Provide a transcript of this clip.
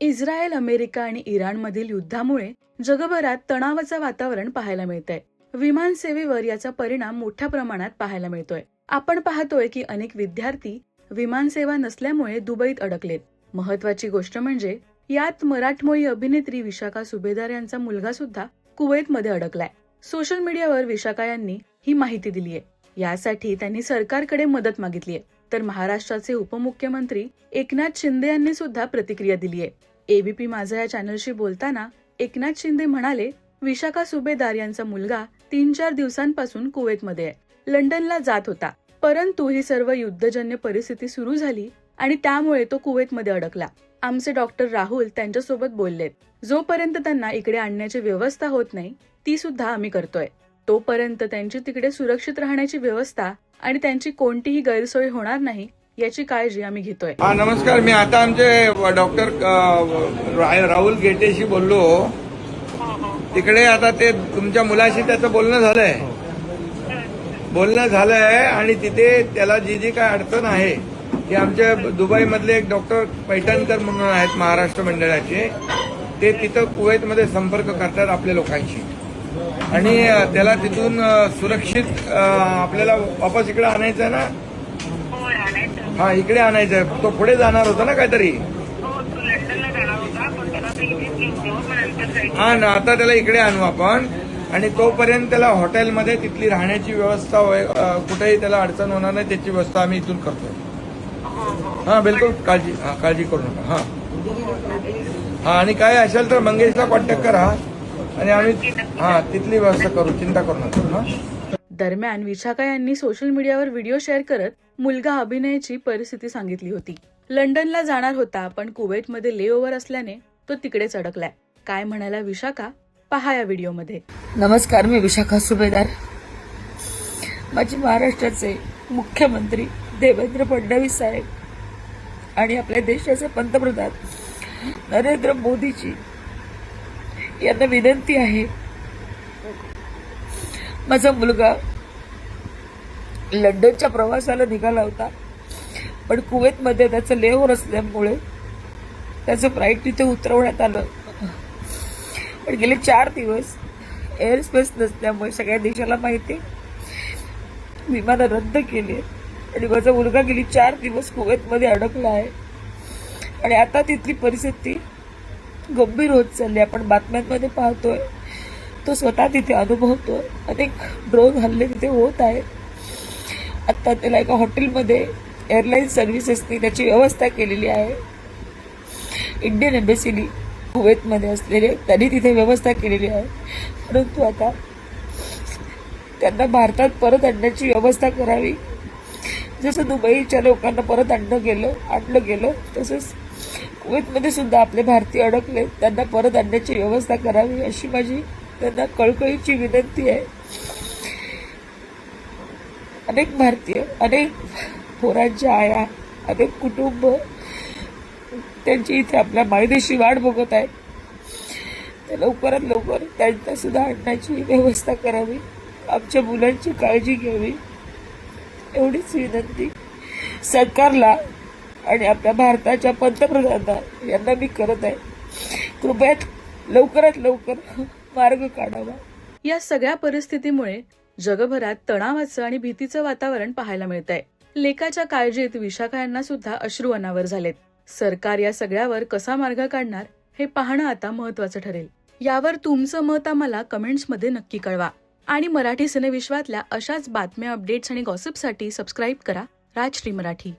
Israel, America आणि इराणमधील युद्धामुळे जगभरात तणावाचं वातावरण पाहायला मिळतंय. विमान सेवेवर याचा परिणाम मोठ्या प्रमाणात पाहायला मिळतोय. आपण पाहतोय की अनेक विद्यार्थी विमान सेवा नसल्यामुळे दुबईत अडकलेत. महत्वाची गोष्ट म्हणजे यात मराठमोळी अभिनेत्री विशाखा सुभेदार यांचा मुलगा सुद्धा कुवेतमध्ये अडकलाय. सोशल मीडियावर विशाखा यांनी ही माहिती दिलीय. यासाठी त्यांनी सरकारकडे मदत मागितलीय. तर महाराष्ट्राचे उपमुख्यमंत्री एकनाथ शिंदे यांनी सुद्धा प्रतिक्रिया दिलीय. एबीपी माझा या चॅनलशी बोलताना एकनाथ शिंदे म्हणाले, विशाखा सुभेदार यांचा मुलगा 3-4 दिवसांपासून कुवेतमध्ये आहे. लंडनला जात होता, परंतु ही सर्व युद्धजन्य परिस्थिती सुरू झाली आणि त्यामुळे तो कुवेतमध्ये अडकला. आमचे डॉक्टर राहुल त्यांच्यासोबत बोललेत. जोपर्यंत त्यांना इकडे आणण्याची व्यवस्था होत नाही ती सुद्धा आम्ही करतोय. तोपर्यंत त्यांची तिकडे सुरक्षित राहण्याची व्यवस्था आणि त्यांची कोणतीही गैरसोय होणार नाही याची काळजी आम्ही घेतोय. नमस्कार, मी आता आमचे डॉक्टर राहुल गेटेशी बोललो. तिकडे आता ते तुमच्या मुलाशी त्याचं बोलणं झालंय आणि तिथे त्याला जी काय अडचण आहे की आमच्या दुबईमधले एक डॉक्टर पैठणकर म्हणून आहेत महाराष्ट्र मंडळाचे, ते तिथं कुवेतमध्ये संपर्क करतात आपल्या लोकांशी आणि त्याला तिथून सुरक्षित आपल्याला वापस इकडे आणायचं आहे ना. हा, इकडे आणायचं आहे. तो पुढे जाणार होता ना काहीतरी. हा ना, आता त्याला इकडे आणू आपण आणि तोपर्यंत त्याला हॉटेलमध्ये तिथली राहण्याची व्यवस्था कुठेही त्याला अडचण होणार नाही त्याची व्यवस्था आम्ही इथून करतोय. हा, बिलकुल काळजी करू नका. हा, आणि काय असेल तर मंगेशला कॉन्टॅक्ट करा आणि आम्ही तिथली व्यवस्था करू, चिंता करू नका. दरम्यान विशाखा यांनी सोशल मीडियावर व्हिडिओ शेअर करत मुलगा अभिनयाची परिस्थिती सांगितली होती. लंडनला जाणार होता, पण कुवेतमध्ये लेओव्हर असल्याने तो तिकडेच अडकलाय. काय म्हणाला विशाखा, पहा या व्हिडिओमध्ये. नमस्कार, मी विशाखा सुभेदार. माझे महाराष्ट्राचे मुख्यमंत्री देवेंद्र फडणवीस साहेब आणि आपल्या देशाचे पंतप्रधान नरेंद्र मोदीजी यांना विनंती आहे, माझा मुलगा लंडनच्या प्रवासाला निघाला होता, पण कुवेतमध्ये त्याचं लेओव्हर असल्यामुळे त्याचं फ्लाईट तिथे उतरवण्यात आलं. पण गेले 4 दिवस एअर स्पेस नसल्यामुळे सगळ्या देशाला माहिती विमानं रद्द केली आणि माझा मुलगा गेली 4 दिवस कुवेतमध्ये अडकला आहे आणि आता तिथली परिस्थिती गंभीर होत चालली. आपण बातम्यांमध्ये पाहतोय, तो स्वतः तिथे अनुभवतोय. अनेक ड्रोन हल्ले तिथे होत आहेत. आता त्याला एका हॉटेलमध्ये एअरलाईन सर्व्हिसेसनी त्याची व्यवस्था केलेली आहे. इंडियन एम्बेसीनी कुवेतमध्ये असलेले त्यांनी तिथे व्यवस्था केलेली आहे. परंतु आता त्यांना भारतात परत आणण्याची व्यवस्था करावी. जसं दुबईच्या लोकांना परत आणलं गेलं तसंच कुवेतमध्ये सुद्धा आपले भारतीय अडकले, त्यांना परत आणण्याची व्यवस्था करावी अशी माझी त्यांना कळकळीची विनंती आहे. अनेक भारतीय, अनेक पोरांच्या आया, अनेक कुटुंब त्यांची इथे आपल्या मायदेशी वाट बघत आहेत. तर लवकरात लवकर त्यांना सुद्धा आणण्याची व्यवस्था करावी, आमच्या मुलांची काळजी घ्यावी एवढीच विनंती सरकारला आणि आपल्या भारताच्या पंतप्रधानांना यांना मी करत आहे. कृपया लवकरात लवकर मार्ग काढावा. या सगळ्या परिस्थितीमुळे जगभरात तणावाचं आणि भीतीचं वातावरण पाहायला मिळतंय. लेकाच्या काळजीत विशाखा यांना सुद्धा अश्रू अनावर झालेत. सरकार या सगळ्यावर कसा मार्ग काढणार हे पाहणं आता महत्वाचं ठरेल. यावर तुमचं मत आम्हाला कमेंट्समध्ये नक्की कळवा आणि मराठी सिनेविश्वातल्या अशाच बातम्या, अपडेट्स आणि गॉसिपसाठी सबस्क्राईब करा राजश्री मराठी.